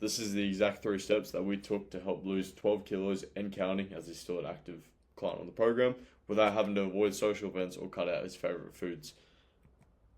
This is the exact 3 steps that we took to help lose 12 kilos and counting, as he's still an active client on the program, without having to avoid social events or cut out his favorite foods.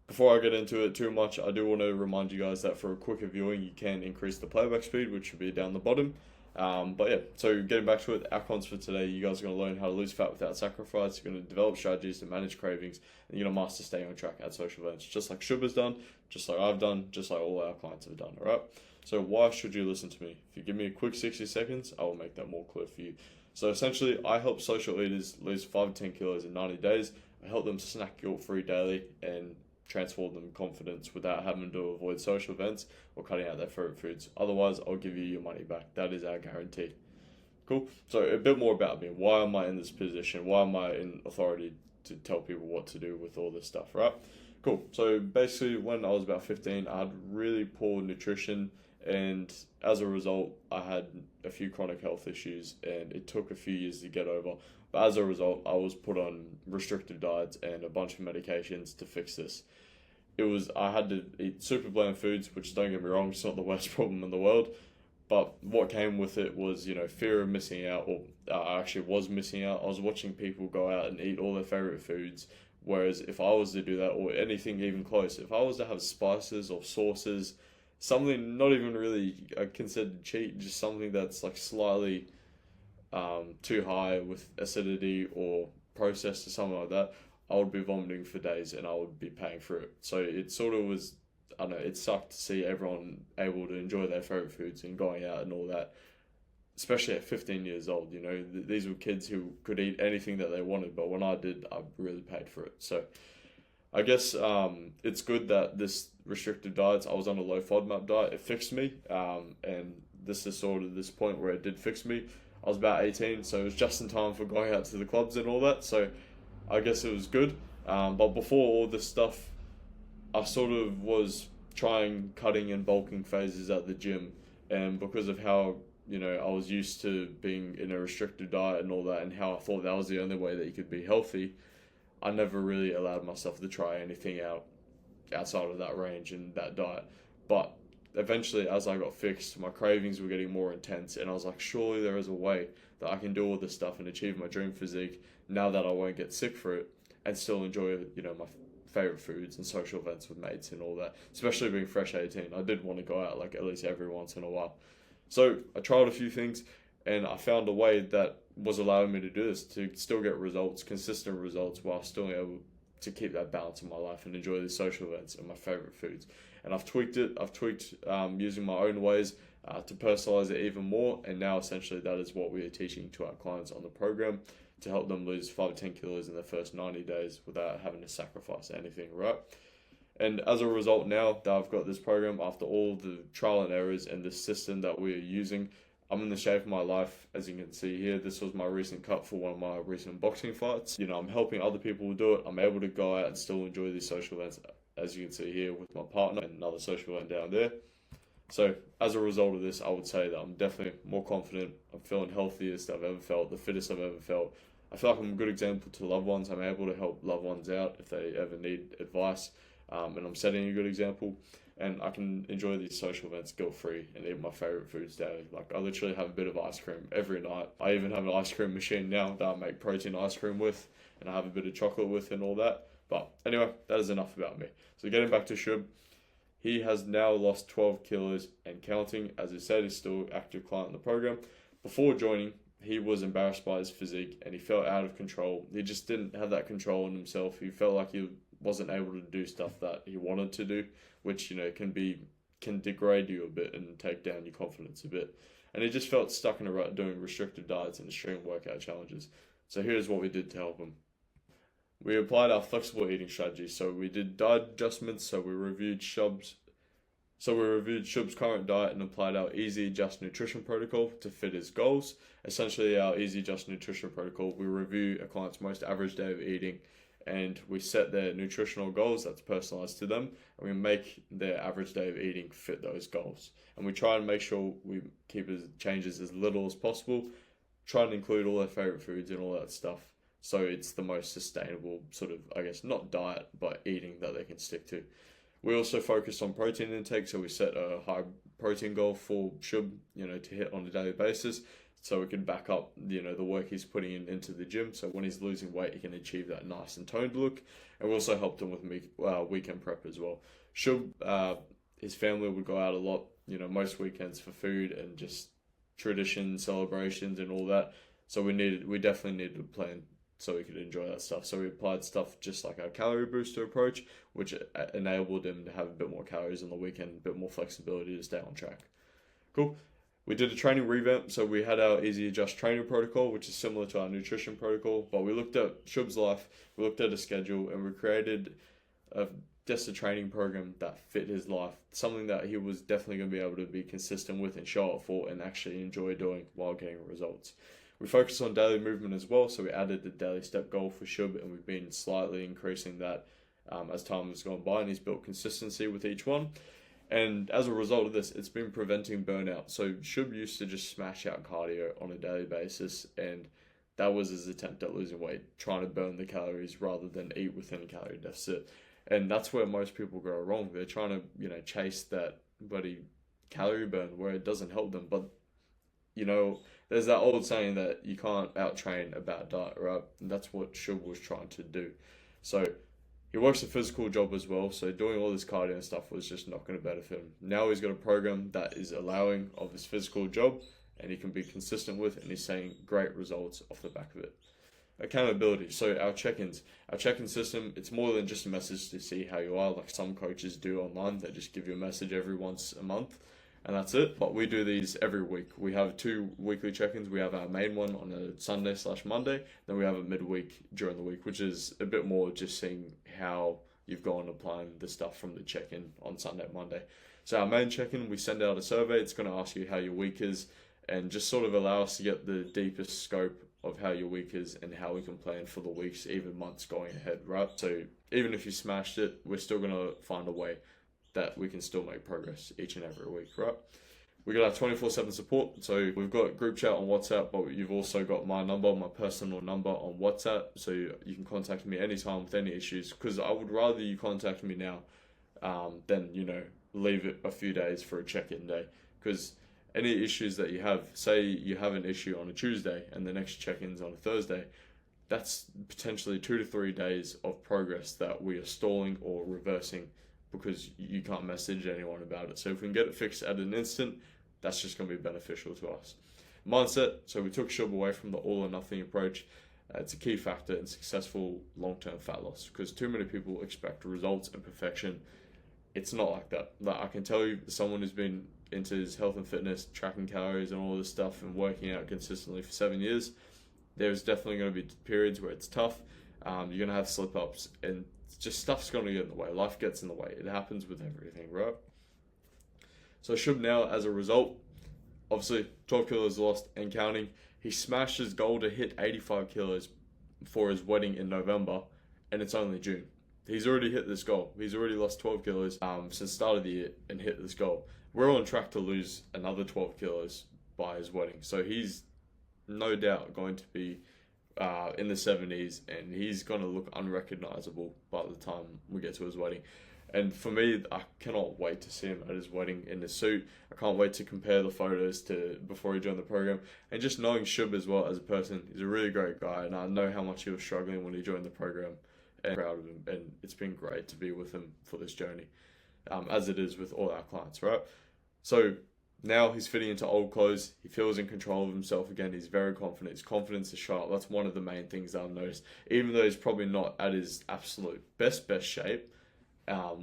Before I get into it too much, I do want to remind you guys that for a quicker viewing, you can increase the playback speed, which should be down the bottom. But yeah, so getting back to it, our cons for today, you guys are going to learn how to lose fat without sacrifice. You're going to develop strategies to manage cravings, and you're going to master staying on track at social events, just like Shub has done, just like I've done, just like all our clients have done. All right. So why should you listen to me? If you give me a quick 60 seconds, I will make that more clear for you. So essentially, I help social eaters lose 5 to 10 kilos in 90 days. I help them snack guilt-free daily and transform them confidence without having to avoid social events or cutting out their favorite foods. Otherwise, I'll give you your money back. That is our guarantee. Cool. So a bit more about me. Why am I in this position? Why am I in authority to tell people what to do with all this stuff, right? Cool. So basically, when I was about 15, I had really poor nutrition, and as a result, I had a few chronic health issues, and it took a few years to get over. But as a result, I was put on restrictive diets and a bunch of medications to fix this. I had to eat super bland foods, which, don't get me wrong, it's not the worst problem in the world. But what came with it was, fear of missing out, or I actually was missing out. I was watching people go out and eat all their favorite foods. Whereas if I was to do that, or anything even close, if I was to have spices or sauces, something not even really considered cheat, just something that's like slightly too high with acidity or processed or something like that, I would be vomiting for days and I would be paying for it. So it sort of was, I don't know, it sucked to see everyone able to enjoy their favorite foods and going out and all that, especially at 15 years old. These were kids who could eat anything that they wanted, but when I did, I really paid for it. So I guess it's good that this restrictive diets, I was on a low FODMAP diet, it fixed me, and this is sort of this point where it did fix me. I was about 18, so it was just in time for going out to the clubs and all that, so I guess it was good. But before all this stuff, I sort of was trying cutting and bulking phases at the gym, and because of how I was used to being in a restricted diet and all that, and how I thought that was the only way that you could be healthy, I never really allowed myself to try anything outside of that range and that diet. But eventually, as I got fixed, my cravings were getting more intense, and I was like, surely there is a way that I can do all this stuff and achieve my dream physique now that I won't get sick for it and still enjoy my favorite foods and social events with mates and all that. Especially being fresh 18, I did want to go out like at least every once in a while. So I tried a few things, and I found a way that was allowing me to do this, to still get results, consistent results, while still able to keep that balance in my life and enjoy these social events and my favorite foods. And I've tweaked it. I've tweaked using my own ways to personalize it even more. And now essentially that is what we are teaching to our clients on the program, to help them lose 5 to 10 kilos in the first 90 days without having to sacrifice anything, right? And as a result, now that I've got this program, after all the trial and errors and the system that we are using, I'm in the shape of my life. As you can see here, this was my recent cut for one of my recent boxing fights. I'm helping other people do it. I'm able to go out and still enjoy these social events, as you can see here, with my partner and another social event down there. So as a result of this, I would say that I'm definitely more confident. I'm feeling healthiest I've ever felt, the fittest I've ever felt. I feel like I'm a good example to loved ones. I'm able to help loved ones out if they ever need advice, and I'm setting a good example. And I can enjoy these social events guilt-free and eat my favorite foods daily. Like, I literally have a bit of ice cream every night. I even have an ice cream machine now that I make protein ice cream with, and I have a bit of chocolate with and all that. But anyway, that is enough about me. So getting back to Shub, he has now lost 12 kilos and counting. As I said, he's still an active client in the program. Before joining, he was embarrassed by his physique and he felt out of control. He just didn't have that control in himself. He felt like he wasn't able to do stuff that he wanted to do, which can degrade you a bit and take down your confidence a bit. And he just felt stuck in a rut doing restrictive diets and extreme workout challenges. So here's what we did to help him. We applied our flexible eating strategy. So we did diet adjustments. So we reviewed Shub's current diet and applied our Easy Adjust nutrition protocol to fit his goals. Essentially, our Easy Adjust nutrition protocol, we review a client's most average day of eating, and we set their nutritional goals that's personalized to them, and we make their average day of eating fit those goals. And we try and make sure we keep changes as little as possible, try and include all their favorite foods and all that stuff, so it's the most sustainable sort of, I guess, not diet, but eating that they can stick to. We also focused on protein intake, so we set a high protein goal for Shub, to hit on a daily basis, so we can back up, the work he's putting into the gym. So when he's losing weight, he can achieve that nice and toned look. And we also helped him with weekend prep as well. Shub, his family would go out a lot, most weekends for food and just tradition celebrations and all that. So we definitely needed a plan so we could enjoy that stuff. So we applied stuff just like our calorie booster approach, which enabled him to have a bit more calories on the weekend, a bit more flexibility to stay on track. Cool. We did a training revamp, so we had our Easy Adjust training protocol, which is similar to our nutrition protocol, but we looked at Shub's life, we looked at a schedule, and we created just a training program that fit his life, something that he was definitely going to be able to be consistent with and show up for and actually enjoy doing while getting results. We focused on daily movement as well, so we added the daily step goal for Shub, and we've been slightly increasing that as time has gone by, and he's built consistency with each one. And as a result of this, it's been preventing burnout. So Shub used to just smash out cardio on a daily basis, and that was his attempt at losing weight, trying to burn the calories rather than eat within a calorie deficit. And that's where most people go wrong. They're trying to, chase that bloody calorie burn where it doesn't help them. But, there's that old saying that you can't out-train a bad diet, right? And that's what Shub was trying to do. So he works a physical job as well, so doing all this cardio and stuff was just not going to benefit him. Now he's got a program that is allowing of his physical job, and he can be consistent with, and he's seeing great results off the back of it. Accountability. So our check-in system, it's more than just a message to see how you are, like some coaches do online. They just give you a message every once a month, and that's it. But we do these every week. We have 2 weekly check-ins. We have our main one on a Sunday/Monday. Then we have a midweek during the week, which is a bit more just seeing how you've gone applying the stuff from the check-in on Sunday, Monday. So our main check-in, we send out a survey. It's going to ask you how your week is and just sort of allow us to get the deepest scope of how your week is and how we can plan for the weeks, even months going ahead, right? So even if you smashed it, we're still going to find a way that we can still make progress each and every week, right? We got our 24/7 support. So we've got group chat on WhatsApp, but you've also got my number, my personal number on WhatsApp. So you can contact me anytime with any issues, because I would rather you contact me now than, leave it a few days for a check-in day. Because any issues that you have, say you have an issue on a Tuesday and the next check-in's on a Thursday, that's potentially 2 to 3 days of progress that we are stalling or reversing because you can't message anyone about it. So if we can get it fixed at an instant, that's just going to be beneficial to us. Mindset. So we took Shub away from the all or nothing approach. It's a key factor in successful long-term fat loss, because too many people expect results and perfection. It's not like that. Like, I can tell you, someone who's been into his health and fitness, tracking calories and all this stuff and working out consistently for 7 years, there's definitely going to be periods where it's tough. You're going to have slip-ups, and just stuff's going to get in the way. Life gets in the way. It happens with everything, right? So Shub now, as a result, obviously 12 kilos lost and counting. He smashed his goal to hit 85 kilos for his wedding in November, and it's only June. He's already hit this goal. He's already lost 12 kilos since the start of the year and hit this goal. We're on track to lose another 12 kilos by his wedding. So he's no doubt going to be in the 70s, and he's going to look unrecognizable by the time we get to his wedding. And for me, I cannot wait to see him at his wedding in the suit. I can't wait to compare the photos to before he joined the program. And just knowing Shub as well as a person, he's a really great guy, and I know how much he was struggling when he joined the program. And I'm proud of him, and it's been great to be with him for this journey, as it is with all our clients, right? So now he's fitting into old clothes. He feels in control of himself again. He's very confident. His confidence is sharp. That's one of the main things that I've noticed. Even though he's probably not at his absolute best shape,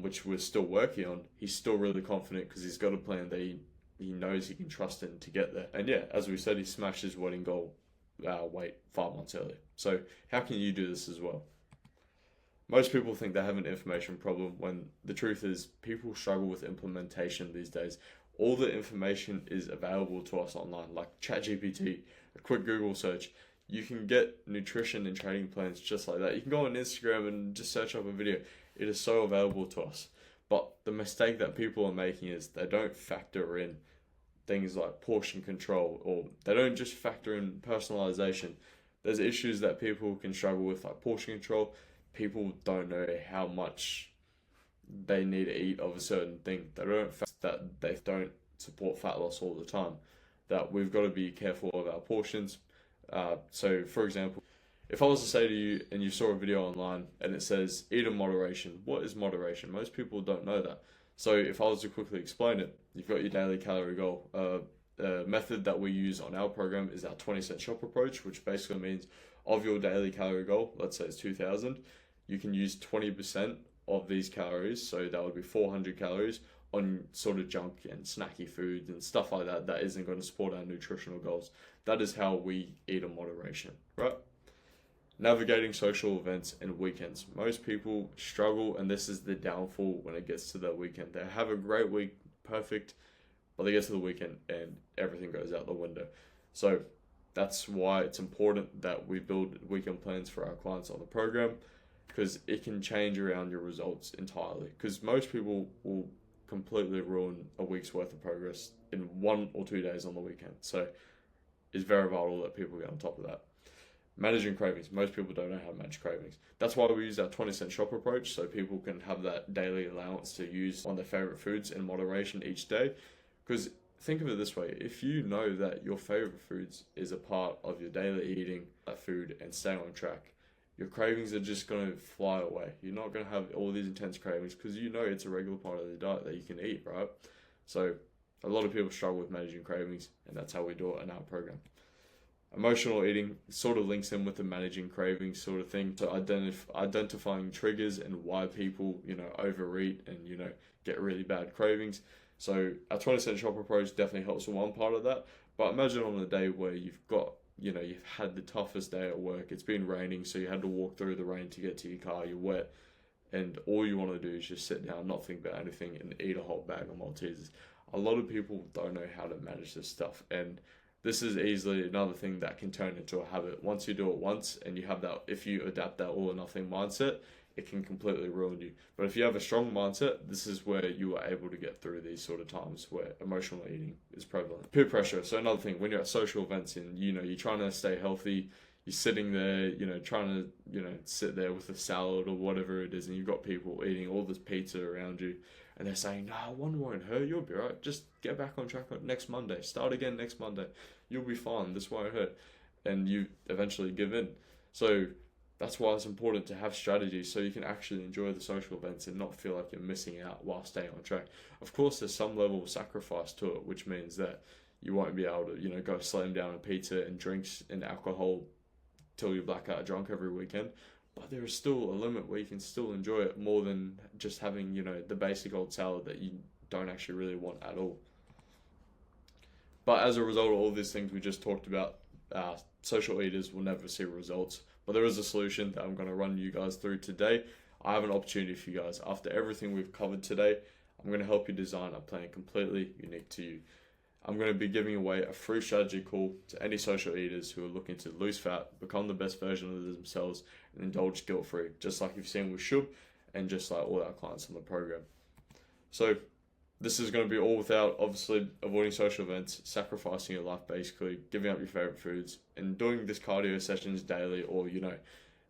which we're still working on, he's still really confident because he's got a plan that he knows he can trust in to get there. And yeah, as we said, he smashed his wedding goal weight 5 months earlier. So how can you do this as well? Most people think they have an information problem, when the truth is people struggle with implementation these days. All the information is available to us online, like ChatGPT, a quick Google search. You can get nutrition and training plans just like that. You can go on Instagram and just search up a video. It is so available to us. But the mistake that people are making is they don't factor in things like portion control, or they don't just factor in personalization. There's issues that people can struggle with, like portion control. People don't know how much, they need to eat of a certain thing. They don't support fat loss all the time. That we've got to be careful of our portions. So, for example, if I was to say to you and you saw a video online and it says eat in moderation, what is moderation? Most people don't know that. So, if I was to quickly explain it, you've got your daily calorie goal. Method that we use on our program is our 20-cent shop approach, which basically means of your daily calorie goal, let's say it's 2,000, you can use 20% of these calories, so that would be 400 calories on sort of junk and snacky foods and stuff like that that isn't going to support our nutritional goals. That is how we eat in moderation, right? Navigating social events and weekends. Most people struggle, and this is the downfall when it gets to the weekend. They have a great week, perfect, but they get to the weekend and everything goes out the window. So that's why it's important that we build weekend plans for our clients on the program, because it can change around your results entirely. Because most people will completely ruin a week's worth of progress in 1 or 2 days on the weekend. So it's very vital that people get on top of that. Managing cravings. Most people don't know how to manage cravings. That's why we use our 20-cent shop approach, so people can have that daily allowance to use on their favorite foods in moderation each day. Because think of it this way, if you know that your favorite foods is a part of your daily eating that food and staying on track, your cravings are just going to fly away. You're not going to have all these intense cravings because you know it's a regular part of the diet that you can eat, right? So a lot of people struggle with managing cravings, and that's how we do it in our program. Emotional eating sort of links in with the managing cravings sort of thing. So identifying triggers and why people, overeat and, get really bad cravings. So our 20-cent shop approach definitely helps with one part of that. But imagine on a day where you've had the toughest day at work. It's been raining, so you had to walk through the rain to get to your car. You're wet, and all you want to do is just sit down, not think about anything, and eat a whole bag of Maltesers. A lot of people don't know how to manage this stuff, and this is easily another thing that can turn into a habit. Once you do it once, and you have that, if you adapt that all or nothing mindset, it can completely ruin you. But if you have a strong mindset, this is where you are able to get through these sort of times where emotional eating is prevalent. Peer pressure. So another thing, when you're at social events and you're trying to stay healthy, you're sitting there, trying to, sit there with a salad or whatever it is, and you've got people eating all this pizza around you, and they're saying, "No, one won't hurt. You'll be right. Just get back on track next Monday. Start again next Monday. You'll be fine. This won't hurt," and you eventually give in. So that's why it's important to have strategies so you can actually enjoy the social events and not feel like you're missing out while staying on track. Of course, there's some level of sacrifice to it, which means that you won't be able to, go slam down a pizza and drinks and alcohol till you're blackout drunk every weekend. But there is still a limit where you can still enjoy it more than just having, the basic old salad that you don't actually really want at all. But as a result of all these things we just talked about, social eaters will never see results. But there is a solution that I'm going to run you guys through today. I have an opportunity for you guys. After everything we've covered today, I'm going to help you design a plan completely unique to you. I'm going to be giving away a free strategy call to any social eaters who are looking to lose fat, become the best version of themselves, and indulge guilt-free, just like you've seen with Shub and just like all our clients on the program. So this is going to be all without, obviously, avoiding social events, sacrificing your life basically, giving up your favorite foods, and doing this cardio sessions daily, or,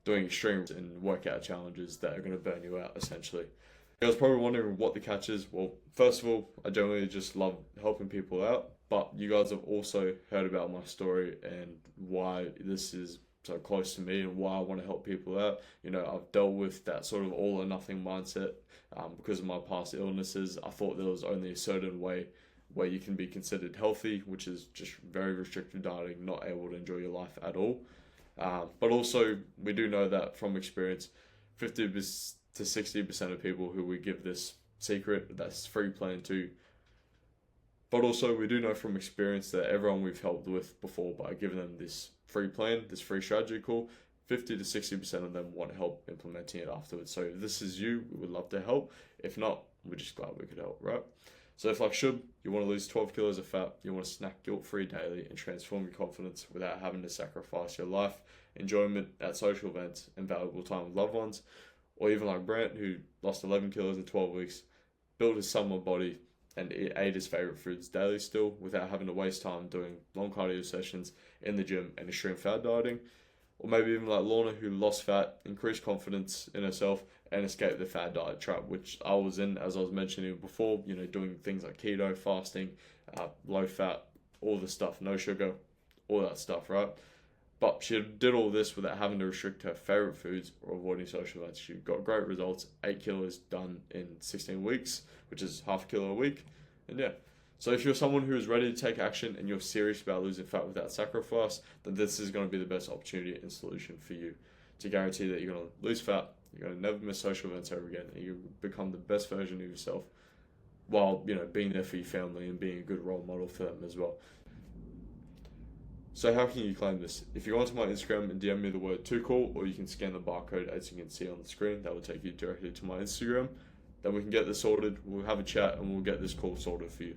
doing extreme and workout challenges that are going to burn you out, essentially. You guys are probably wondering what the catch is. Well, first of all, I generally just love helping people out, but you guys have also heard about my story and why this is so close to me and why I want to help people out. I've dealt with that sort of all or nothing mindset because of my past illnesses. I thought there was only a certain way where you can be considered healthy, which is just very restrictive dieting, not able to enjoy your life at all. But also, we do know that from experience, 50 to 60% of people who we give this secret, that's free plan to. But also, we do know from experience that everyone we've helped with before, by giving them this free plan, this free strategy call, 50 to 60% of them want help implementing it afterwards. So if this is you, we would love to help. If not, we're just glad we could help, right? So if like Shub, you want to lose 12 kilos of fat, you want to snack guilt-free daily and transform your confidence without having to sacrifice your life, enjoyment at social events, and valuable time with loved ones, or even like Brant, who lost 11 kilos in 12 weeks, built his summer body, and ate his favorite foods daily still without having to waste time doing long cardio sessions in the gym and extreme fat dieting. Or maybe even like Lorna, who lost fat, increased confidence in herself, and escape the fad diet trap, which I was in, as I was mentioning before, doing things like keto, fasting, low fat, all the stuff, no sugar, all that stuff, right? But she did all this without having to restrict her favorite foods or avoiding social events. She got great results, 8 kilos done in 16 weeks, which is half a kilo a week. And yeah, so if you're someone who is ready to take action and you're serious about losing fat without sacrifice, then this is going to be the best opportunity and solution for you to guarantee that you're going to lose fat, you're going to never miss social events ever again, and you become the best version of yourself while, being there for your family and being a good role model for them as well. So how can you claim this? If you go onto my Instagram and DM me the word too cool, or you can scan the barcode as you can see on the screen, that will take you directly to my Instagram. Then we can get this sorted, we'll have a chat, and we'll get this call sorted for you.